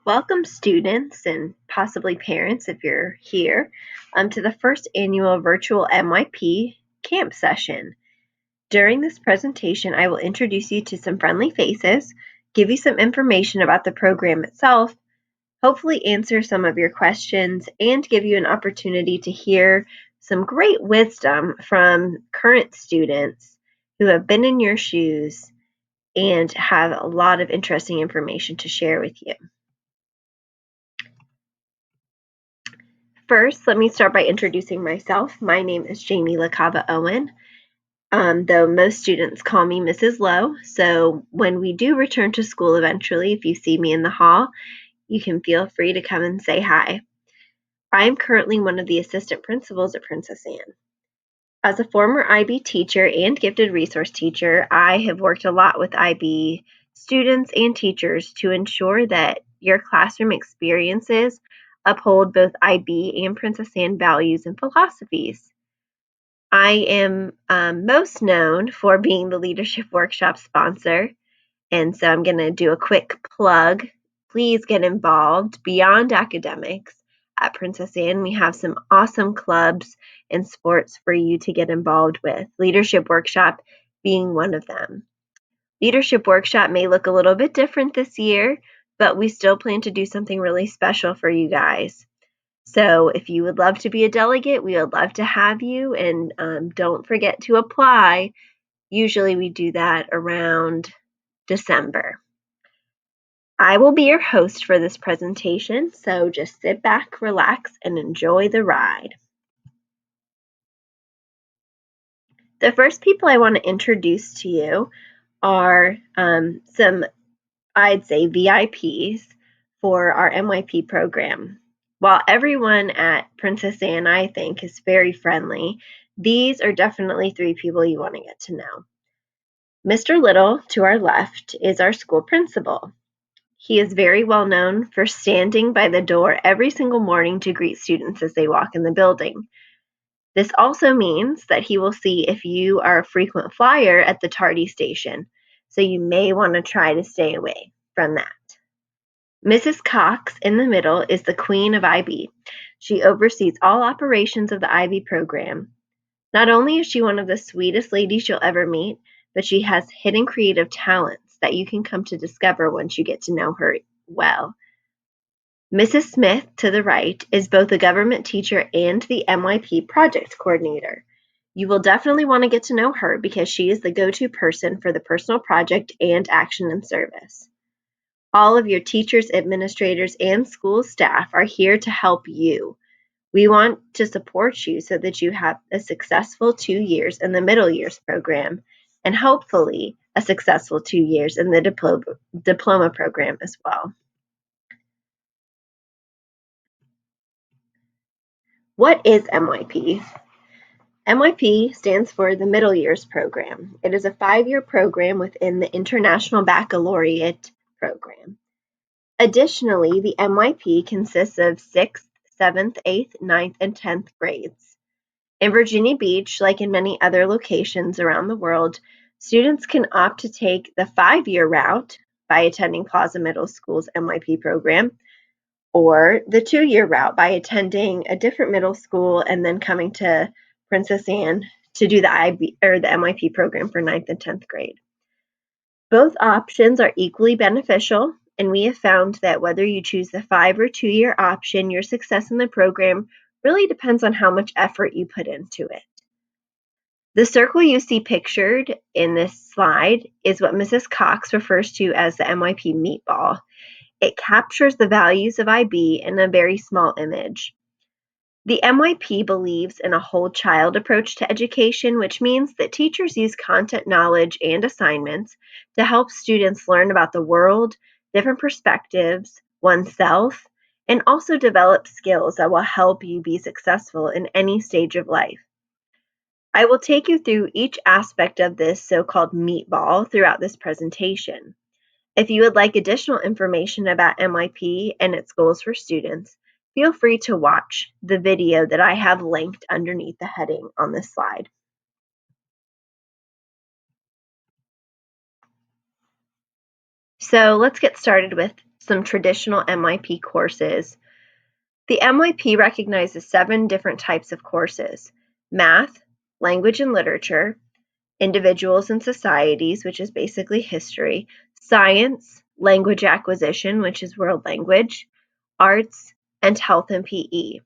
Welcome students and possibly parents if you're here to the first annual virtual MYP camp session. During this presentation, I will introduce you to some friendly faces, give you some information about the program itself, hopefully answer some of your questions, and give you an opportunity to hear some great wisdom from current students who have been in your shoes and have a lot of interesting information to share with you. First, let me start by introducing myself. My name is Jamie LaCava-Owen, though most students call me Mrs. Lowe. So when we do return to school eventually, if you see me in the hall, you can feel free to come and say hi. I am currently one of the assistant principals at Princess Anne. As a former IB teacher and gifted resource teacher, I have worked a lot with IB students and teachers to ensure that your classroom experiences uphold both IB and Princess Anne values and philosophies. I am most known for being the Leadership Workshop sponsor, and so I'm going to do a quick plug. Please get involved beyond academics. At Princess Anne, we have some awesome clubs and sports for you to get involved with, Leadership Workshop being one of them. Leadership Workshop may look a little bit different this year, but we still plan to do something really special for you guys. So if you would love to be a delegate, we would love to have you, and don't forget to apply. Usually we do that around December. I will be your host for this presentation, so just sit back, relax, and enjoy the ride. The first people I want to introduce to you are some, I'd say, VIPs for our MYP program. While everyone at Princess Anne, I think, is very friendly, these are definitely 3 people you want to get to know. Mr. Little, to our left, is our school principal. He is very well known for standing by the door every single morning to greet students as they walk in the building. This also means that he will see if you are a frequent flyer at the tardy station, so you may want to try to stay away from that. Mrs. Cox, in the middle, is the queen of IB. She oversees all operations of the IB program. Not only is she one of the sweetest ladies you'll ever meet, but she has hidden creative talents that you can come to discover once you get to know her well. Mrs. Smith, to the right, is both a government teacher and the MYP project coordinator. You will definitely want to get to know her because she is the go-to person for the personal project and action and service. All of your teachers, administrators, and school staff are here to help you. We want to support you so that you have a successful 2 years in the middle years program and hopefully a successful 2 years in the diploma program as well. What is MYP? MYP stands for the Middle Years Program. It is a 5-year program within the International Baccalaureate program. Additionally, the MYP consists of 6th, 7th, 8th, 9th, and 10th grades. In Virginia Beach, like in many other locations around the world, students can opt to take the 5-year route by attending Plaza Middle School's MYP program, or the 2-year route by attending a different middle school and then coming to Princess Anne to do the IB or the MYP program for 9th and 10th grade. Both options are equally beneficial, and we have found that whether you choose the 5 or 2-year option, your success in the program really depends on how much effort you put into it. The circle you see pictured in this slide is what Mrs. Cox refers to as the MYP meatball. It captures the values of IB in a very small image. The MYP believes in a whole child approach to education, which means that teachers use content knowledge and assignments to help students learn about the world, different perspectives, oneself, and also develop skills that will help you be successful in any stage of life. I will take you through each aspect of this so-called meatball throughout this presentation. If you would like additional information about MYP and its goals for students, feel free to watch the video that I have linked underneath the heading on this slide. So let's get started with some traditional MYP courses. The MYP recognizes 7 different types of courses: math, language and literature, individuals and societies, which is basically history, science, language acquisition, which is world language, arts, and health and PE.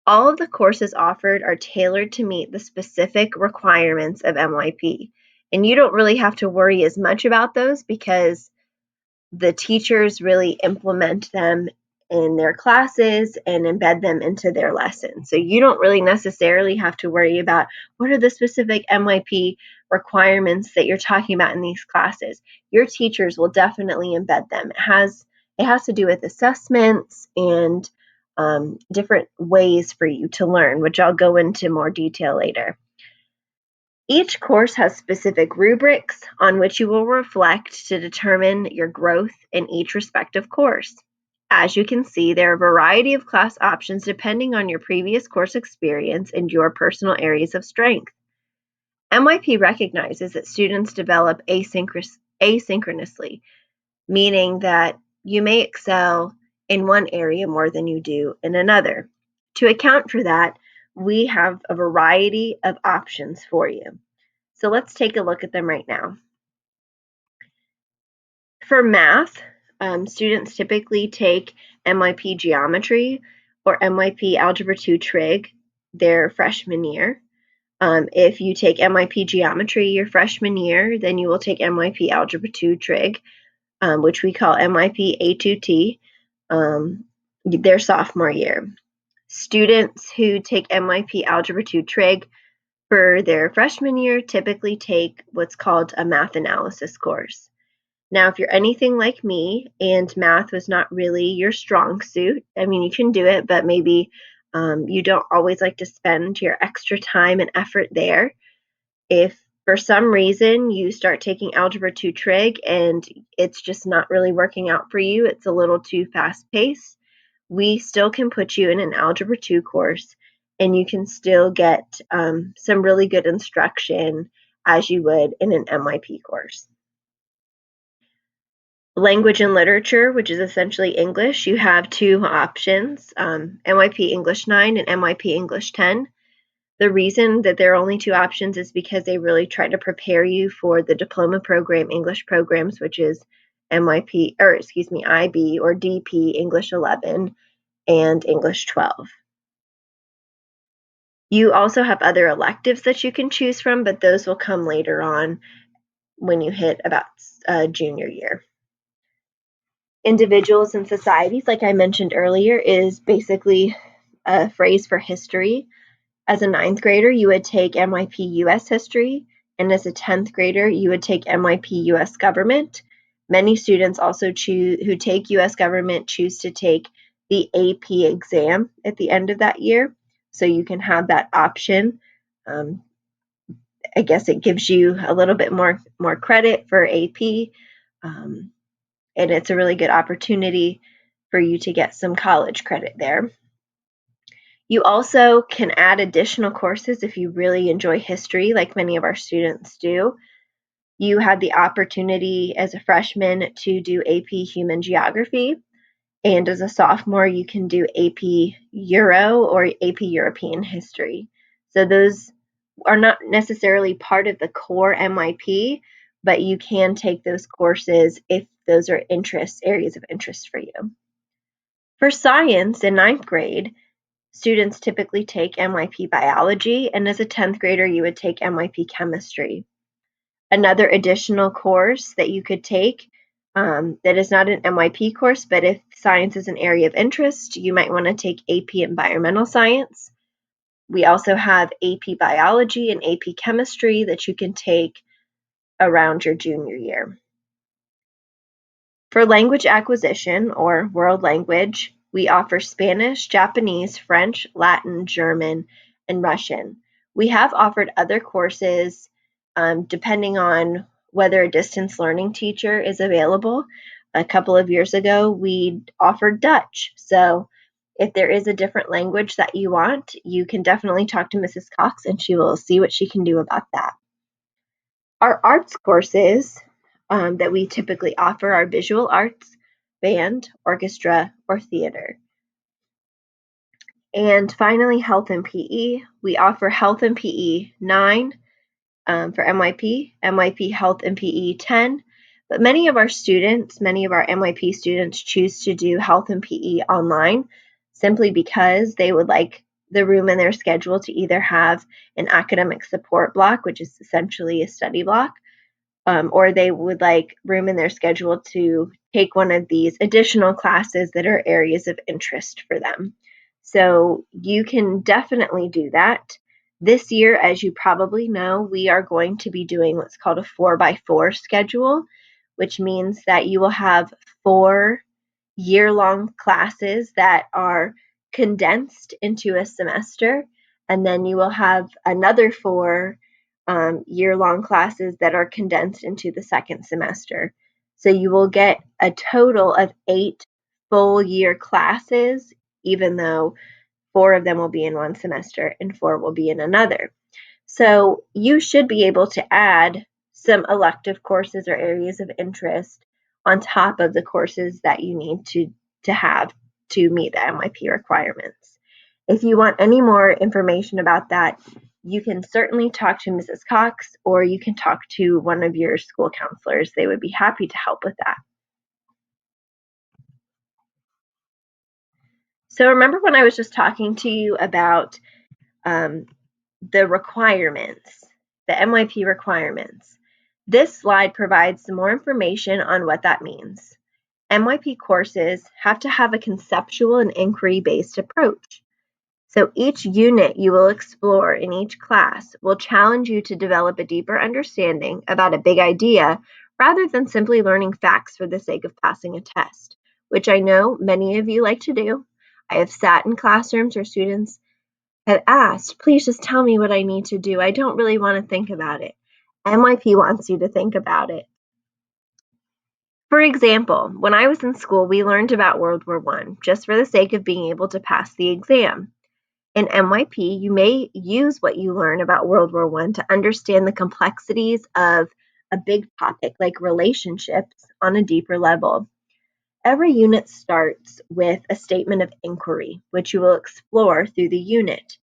All of the courses offered are tailored to meet the specific requirements of MYP, and you don't really have to worry as much about those because the teachers really implement them in their classes and embed them into their lessons. So you don't really necessarily have to worry about what are the specific MYP requirements that you're talking about in these classes. Your teachers will definitely embed them. It has to do with assessments and different ways for you to learn, which I'll go into more detail later. Each course has specific rubrics on which you will reflect to determine your growth in each respective course. As you can see, there are a variety of class options depending on your previous course experience and your personal areas of strength. MYP recognizes that students develop asynchronously, meaning that you may excel in one area more than you do in another. To account for that, we have a variety of options for you. So let's take a look at them right now. For math, students typically take MYP Geometry or MYP Algebra 2 Trig their freshman year. If you take MYP Geometry your freshman year, then you will take MYP Algebra 2 Trig, which we call MYP A2T, their sophomore year. Students who take MYP Algebra 2 Trig for their freshman year typically take what's called a math analysis course. Now, if you're anything like me and math was not really your strong suit, I mean, you can do it, but maybe you don't always like to spend your extra time and effort there. If for some reason you start taking Algebra 2 Trig and it's just not really working out for you, it's a little too fast-paced, we still can put you in an Algebra 2 course and you can still get some really good instruction as you would in an MYP course. Language and literature, which is essentially English, you have 2 options, MYP English 9 and MYP English 10. The reason that there are only 2 options is because they really try to prepare you for the diploma program English programs, which is IB or DP English 11 and English 12. You also have other electives that you can choose from, but those will come later on when you hit about junior year. Individuals and societies, like I mentioned earlier, is basically a phrase for history. As a 9th grader, you would take MYP US History, and as a 10th grader, you would take MYP US Government. Many students also who take US Government choose to take the AP exam at the end of that year, so you can have that option. I guess it gives you a little bit more credit for AP, and it's a really good opportunity for you to get some college credit there. You also can add additional courses if you really enjoy history, like many of our students do. You have the opportunity as a freshman to do AP Human Geography, and as a sophomore, you can do AP Euro or AP European History. So those are not necessarily part of the core MYP, but you can take those courses if those are areas of interest for you. For science in 9th grade, students typically take MYP Biology, and as a 10th grader, you would take MYP Chemistry. Another additional course that you could take that is not an MYP course, but if science is an area of interest, you might want to take AP Environmental Science. We also have AP Biology and AP Chemistry that you can take around your junior year. For language acquisition or world language, we offer Spanish, Japanese, French, Latin, German, and Russian. We have offered other courses depending on whether a distance learning teacher is available. A couple of years ago, we offered Dutch. So if there is a different language that you want, you can definitely talk to Mrs. Cox and she will see what she can do about that. Our arts courses that we typically offer are visual arts, band, orchestra, or theater. And finally, health and PE. We offer health and PE 9 for MYP, MYP Health and PE 10. But many of our MYP students choose to do health and PE online simply because they would like the room in their schedule to either have an academic support block, which is essentially a study block, or they would like room in their schedule to take one of these additional classes that are areas of interest for them. So you can definitely do that. This year, as you probably know, we are going to be doing what's called a 4x4 schedule, which means that you will have 4 year-long classes that are condensed into a semester, and then you will have another 4 year-long classes that are condensed into the second semester. So you will get a total of 8 full year classes, even though 4 of them will be in one semester and 4 will be in another. So you should be able to add some elective courses or areas of interest on top of the courses that you need to have to meet the MYP requirements. If you want any more information about that, you can certainly talk to Mrs. Cox, or you can talk to one of your school counselors. They would be happy to help with that. So remember when I was just talking to you about the requirements, the MYP requirements? This slide provides some more information on what that means. MYP courses have to have a conceptual and inquiry-based approach. So each unit you will explore in each class will challenge you to develop a deeper understanding about a big idea rather than simply learning facts for the sake of passing a test, which I know many of you like to do. I have sat in classrooms where students have asked, please just tell me what I need to do. I don't really want to think about it. MYP wants you to think about it. For example, when I was in school, we learned about World War I just for the sake of being able to pass the exam. In MYP, you may use what you learn about World War I to understand the complexities of a big topic like relationships on a deeper level. Every unit starts with a statement of inquiry, which you will explore through the unit.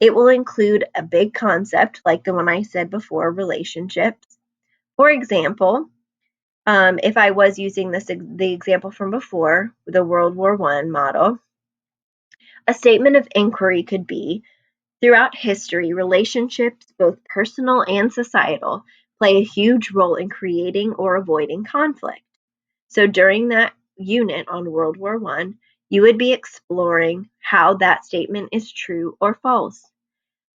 It will include a big concept like the one I said before, relationships. For example, if I was using the example from before, the World War I model, a statement of inquiry could be, throughout history, relationships, both personal and societal, play a huge role in creating or avoiding conflict. So during that unit on World War I, you would be exploring how that statement is true or false.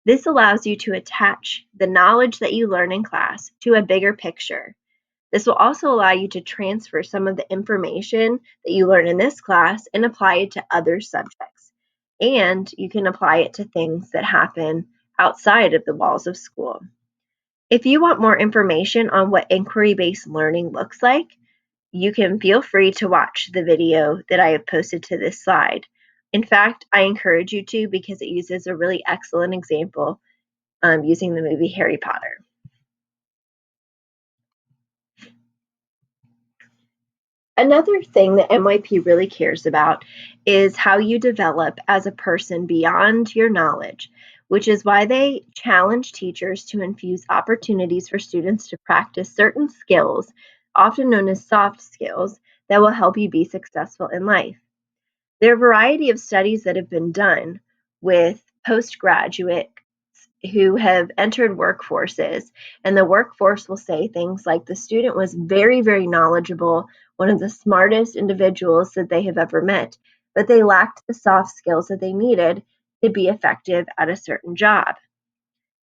This allows you to attach the knowledge that you learn in class to a bigger picture. This will also allow you to transfer some of the information that you learn in this class and apply it to other subjects. And you can apply it to things that happen outside of the walls of school. If you want more information on what inquiry-based learning looks like, you can feel free to watch the video that I have posted to this slide. In fact, I encourage you to because it uses a really excellent example using the movie Harry Potter. Another thing that MYP really cares about is how you develop as a person beyond your knowledge, which is why they challenge teachers to infuse opportunities for students to practice certain skills, often known as soft skills, that will help you be successful in life. There are a variety of studies that have been done with postgraduates who have entered workforces, and the workforce will say things like the student was very, very knowledgeable, one of the smartest individuals that they have ever met, but they lacked the soft skills that they needed to be effective at a certain job.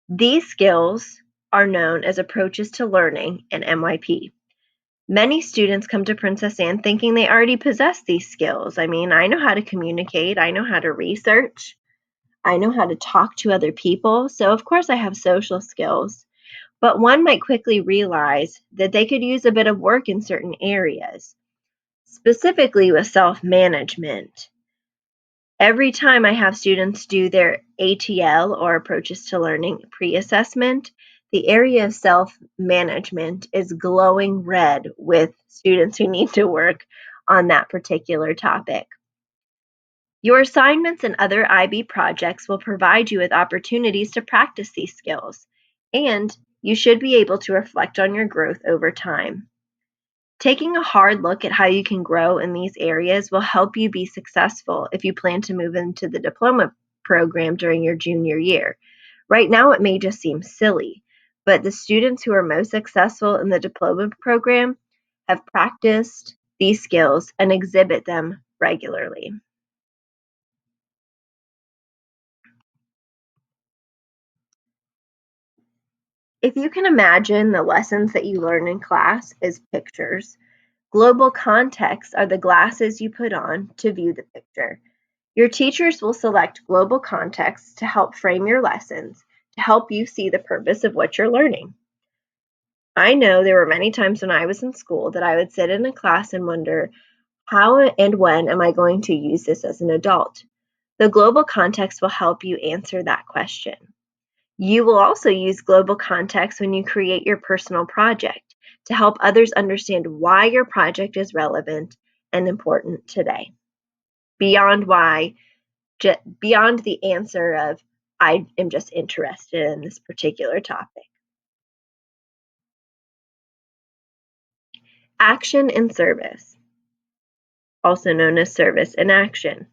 These skills are known as approaches to learning in MYP. Many students come to Princess Anne thinking they already possess these skills. I mean, I know how to communicate, I know how to research, I know how to talk to other people, so of course I have social skills. But one might quickly realize that they could use a bit of work in certain areas, specifically with self-management. Every time I have students do their ATL, or Approaches to Learning pre-assessment, the area of self-management is glowing red with students who need to work on that particular topic. Your assignments and other IB projects will provide you with opportunities to practice these skills, and you should be able to reflect on your growth over time. Taking a hard look at how you can grow in these areas will help you be successful if you plan to move into the diploma program during your junior year. Right now, it may just seem silly, but the students who are most successful in the diploma program have practiced these skills and exhibit them regularly. If you can imagine the lessons that you learn in class as pictures, global contexts are the glasses you put on to view the picture. Your teachers will select global contexts to help frame your lessons, to help you see the purpose of what you're learning. I know there were many times when I was in school that I would sit in a class and wonder, how and when am I going to use this as an adult? The global context will help you answer that question. You will also use global context when you create your personal project to help others understand why your project is relevant and important today. Beyond beyond the answer of, I am just interested in this particular topic. Action and service, also known as service in action.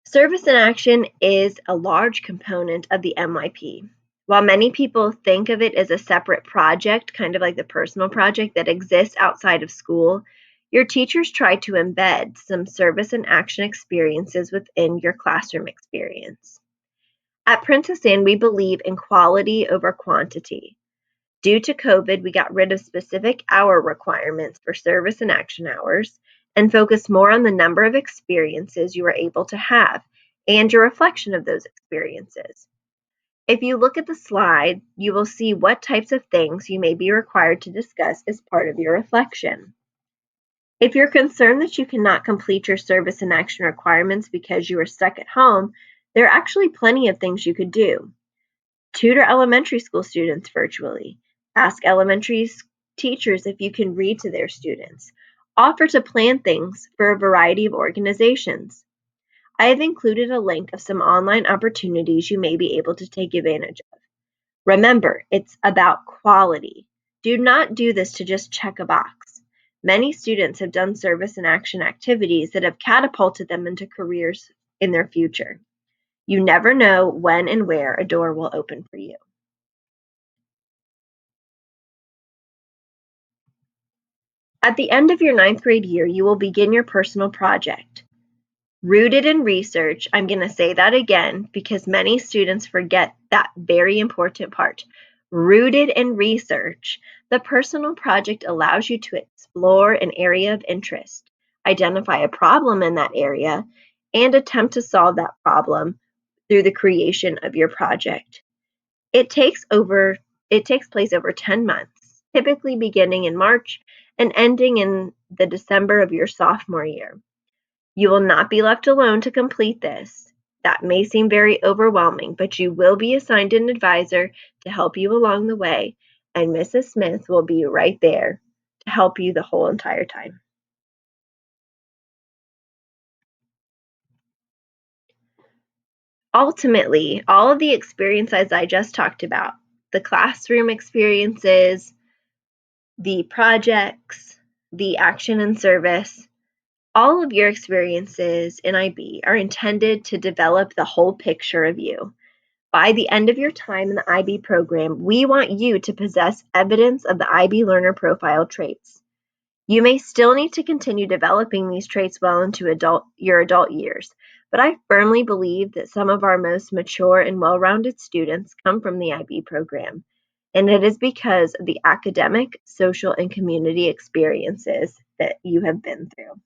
Service in action is a large component of the MYP. While many people think of it as a separate project, kind of like the personal project that exists outside of school, your teachers try to embed some service and action experiences within your classroom experience. At Princess Anne, we believe in quality over quantity. Due to COVID, we got rid of specific hour requirements for service and action hours and focused more on the number of experiences you are able to have and your reflection of those experiences. If you look at the slide, you will see what types of things you may be required to discuss as part of your reflection. If you're concerned that you cannot complete your service and action requirements because you are stuck at home, there are actually plenty of things you could do. Tutor elementary school students virtually. Ask elementary teachers if you can read to their students. Offer to plan things for a variety of organizations. I have included a link of some online opportunities you may be able to take advantage of. Remember, it's about quality. Do not do this to just check a box. Many students have done service and action activities that have catapulted them into careers in their future. You never know when and where a door will open for you. At the end of your ninth grade year, you will begin your personal project. Rooted in research, I'm going to say that again because many students forget that very important part. Rooted in research, the personal project allows you to explore an area of interest, identify a problem in that area, and attempt to solve that problem through the creation of your project. It takes place over 10 months, typically beginning in March and ending in the December of your sophomore year. You will not be left alone to complete this. That may seem very overwhelming, but you will be assigned an advisor to help you along the way, and Mrs. Smith will be right there to help you the whole entire time. Ultimately, all of the experiences I just talked about, the classroom experiences, the projects, the action and service, all of your experiences in IB are intended to develop the whole picture of you. By the end of your time in the IB program, we want you to possess evidence of the IB learner profile traits. You may still need to continue developing these traits well into your adult years, but I firmly believe that some of our most mature and well-rounded students come from the IB program, and it is because of the academic, social, and community experiences that you have been through.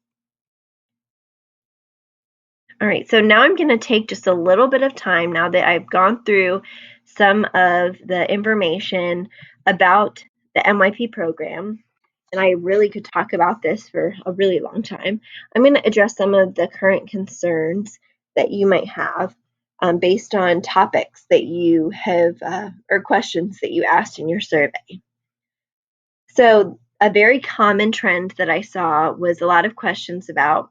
All right, so now I'm going to take just a little bit of time now that I've gone through some of the information about the MYP program, and I really could talk about this for a really long time. I'm going to address some of the current concerns that you might have based on topics that you have or questions that you asked in your survey. So A very common trend that I saw was a lot of questions about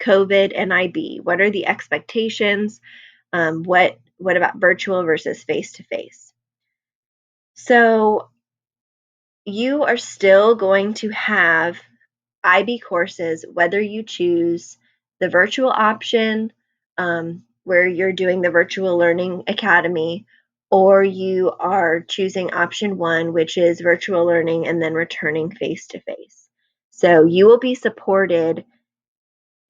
COVID and IB. What are the expectations? What about virtual versus face-to-face? So you are still going to have IB courses, whether you choose the virtual option, where you're doing the Virtual Learning Academy, or you are choosing option 1, which is virtual learning and then returning face-to-face. So you will be supported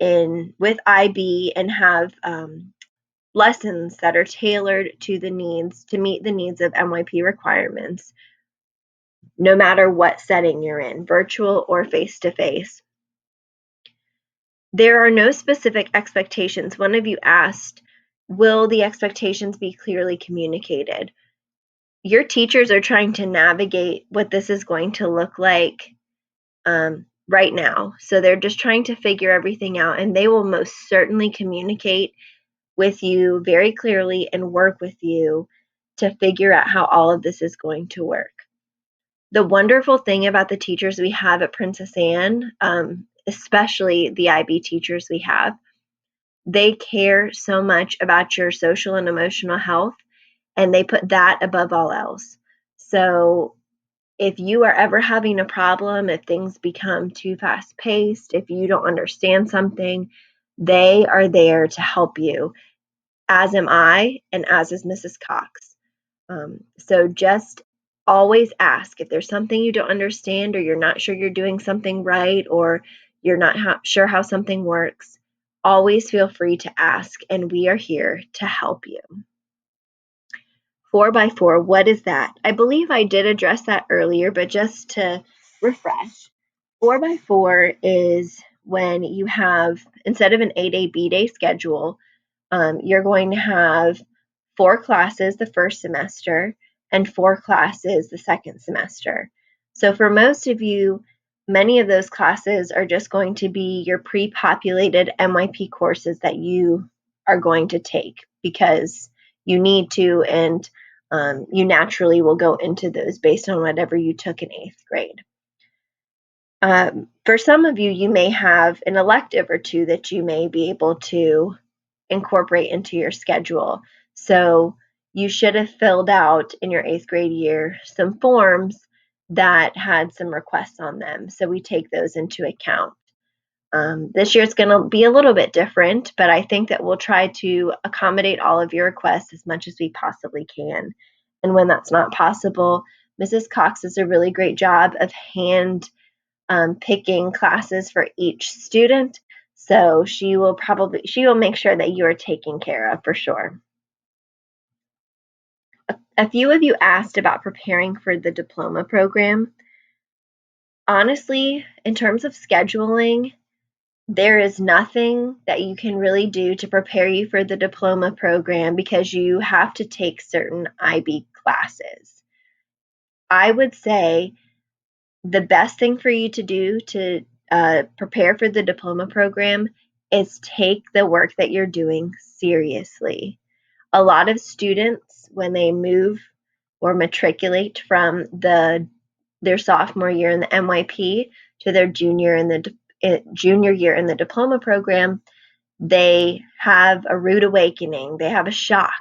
with IB and have lessons that are tailored to meet the needs of MYP requirements, no matter what setting you're in, virtual or face-to-face. There are no specific expectations. One of you asked, will the expectations be clearly communicated? Your teachers are trying to navigate what this is going to look like right now. So they're just trying to figure everything out, and they will most certainly communicate with you very clearly and work with you to figure out how all of this is going to work. The wonderful thing about the teachers we have at Princess Anne, especially the IB teachers we have, they care so much about your social and emotional health, and they put that above all else. So if you are ever having a problem, if things become too fast paced, if you don't understand something, they are there to help you, as am I, and as is Mrs. Cox. So just always ask if there's something you don't understand, or you're not sure you're doing something right, or you're not sure how something works. Always feel free to ask, and we are here to help you. 4x4, what is that? I believe I did address that earlier, but just to refresh, 4x4 is when you have, instead of an A-day, B-day schedule, you're going to have 4 classes the first semester and 4 classes the second semester. So for most of you, many of those classes are just going to be your pre-populated MYP courses that you are going to take because you need to, and you naturally will go into those based on whatever you took in 8th grade. For some of you, you may have an elective or two that you may be able to incorporate into your schedule. So you should have filled out in your 8th grade year some forms that had some requests on them. So we take those into account. This year it's going to be a little bit different, but I think that we'll try to accommodate all of your requests as much as we possibly can. And when that's not possible, Mrs. Cox does a really great job of picking classes for each student. So she will make sure that you are taken care of for sure. A few of you asked about preparing for the diploma program. Honestly, in terms of scheduling, there is nothing that you can really do to prepare you for the diploma program because you have to take certain IB classes. I would say the best thing for you to do to prepare for the diploma program is take the work that you're doing seriously. A lot of students, when they move or matriculate from their sophomore year in the MYP to their junior year in the diploma program, they have a rude awakening. They have a shock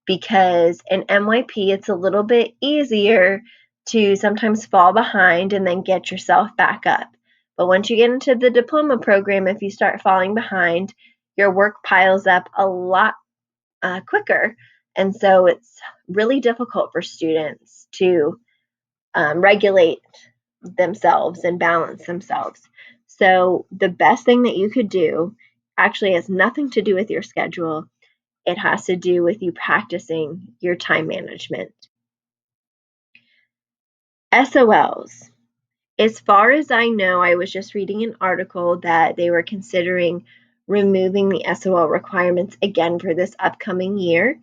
because in MYP, it's a little bit easier to sometimes fall behind and then get yourself back up. But once you get into the diploma program, if you start falling behind, your work piles up a lot quicker. And so it's really difficult for students to regulate themselves and balance themselves. So the best thing that you could do actually has nothing to do with your schedule. It has to do with you practicing your time management. SOLs. As far as I know, I was just reading an article that they were considering removing the SOL requirements again for this upcoming year.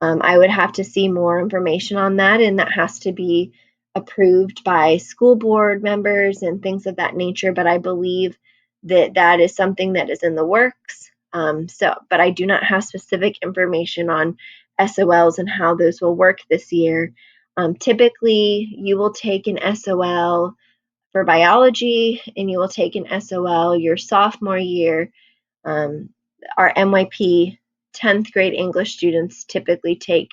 I would have to see more information on that, and that has to be approved by school board members and things of that nature, but I believe that that is something that is in the works. But I do not have specific information on SOLs and how those will work this year. Typically, you will take an SOL for biology, and you will take an SOL your sophomore year. Our MYP 10th grade English students typically take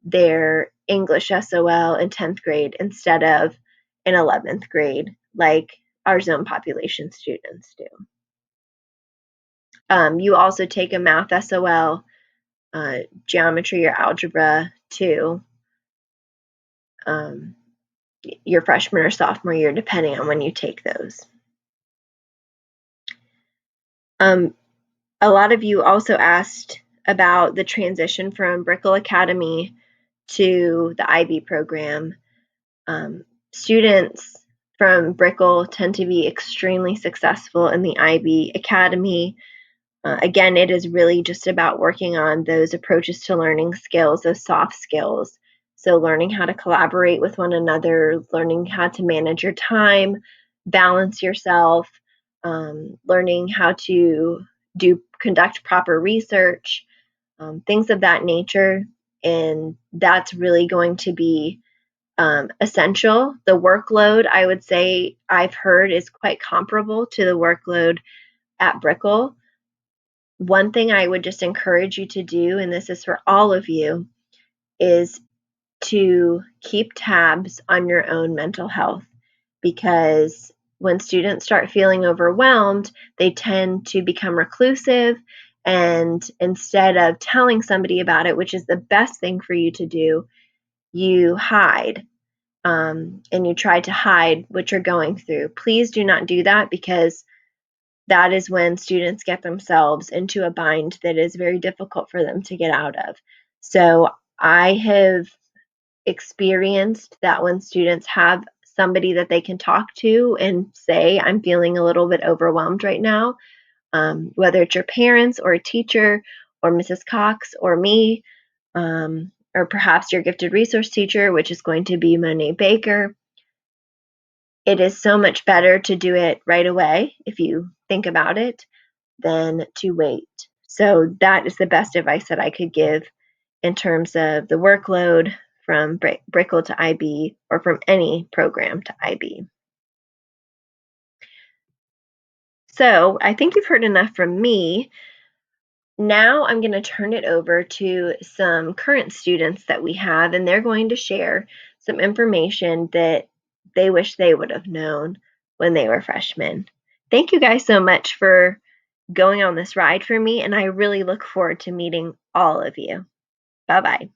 their English SOL in 10th grade instead of in 11th grade, like our zone population students do. You also take a math SOL, geometry or algebra too, your freshman or sophomore year, depending on when you take those. A lot of you also asked about the transition from Brickell Academy to the IB program. Students from Brickell tend to be extremely successful in the IB Academy. Again, it is really just about working on those approaches to learning skills, those soft skills. So learning how to collaborate with one another, learning how to manage your time, balance yourself, learning how to conduct proper research, things of that nature. And that's really going to be essential. The workload, I would say, I've heard is quite comparable to the workload at Brickell. One thing I would just encourage you to do, and this is for all of you, is to keep tabs on your own mental health, because when students start feeling overwhelmed, they tend to become reclusive, and instead of telling somebody about it, which is the best thing for you to do, you hide. And you try to hide what you're going through. Please do not do that, because that is when students get themselves into a bind that is very difficult for them to get out of. So I have experienced that when students have somebody that they can talk to and say, I'm feeling a little bit overwhelmed right now, whether it's your parents or a teacher or Mrs. Cox or me, or perhaps your gifted resource teacher, which is going to be Monet Baker. It is so much better to do it right away, if you think about it, than to wait. So that is the best advice that I could give in terms of the workload from Brickell to IB, or from any program to IB. So I think you've heard enough from me. Now I'm going to turn it over to some current students that we have, and they're going to share some information that they wish they would have known when they were freshmen. Thank you guys so much for going on this ride for me, and I really look forward to meeting all of you. Bye-bye.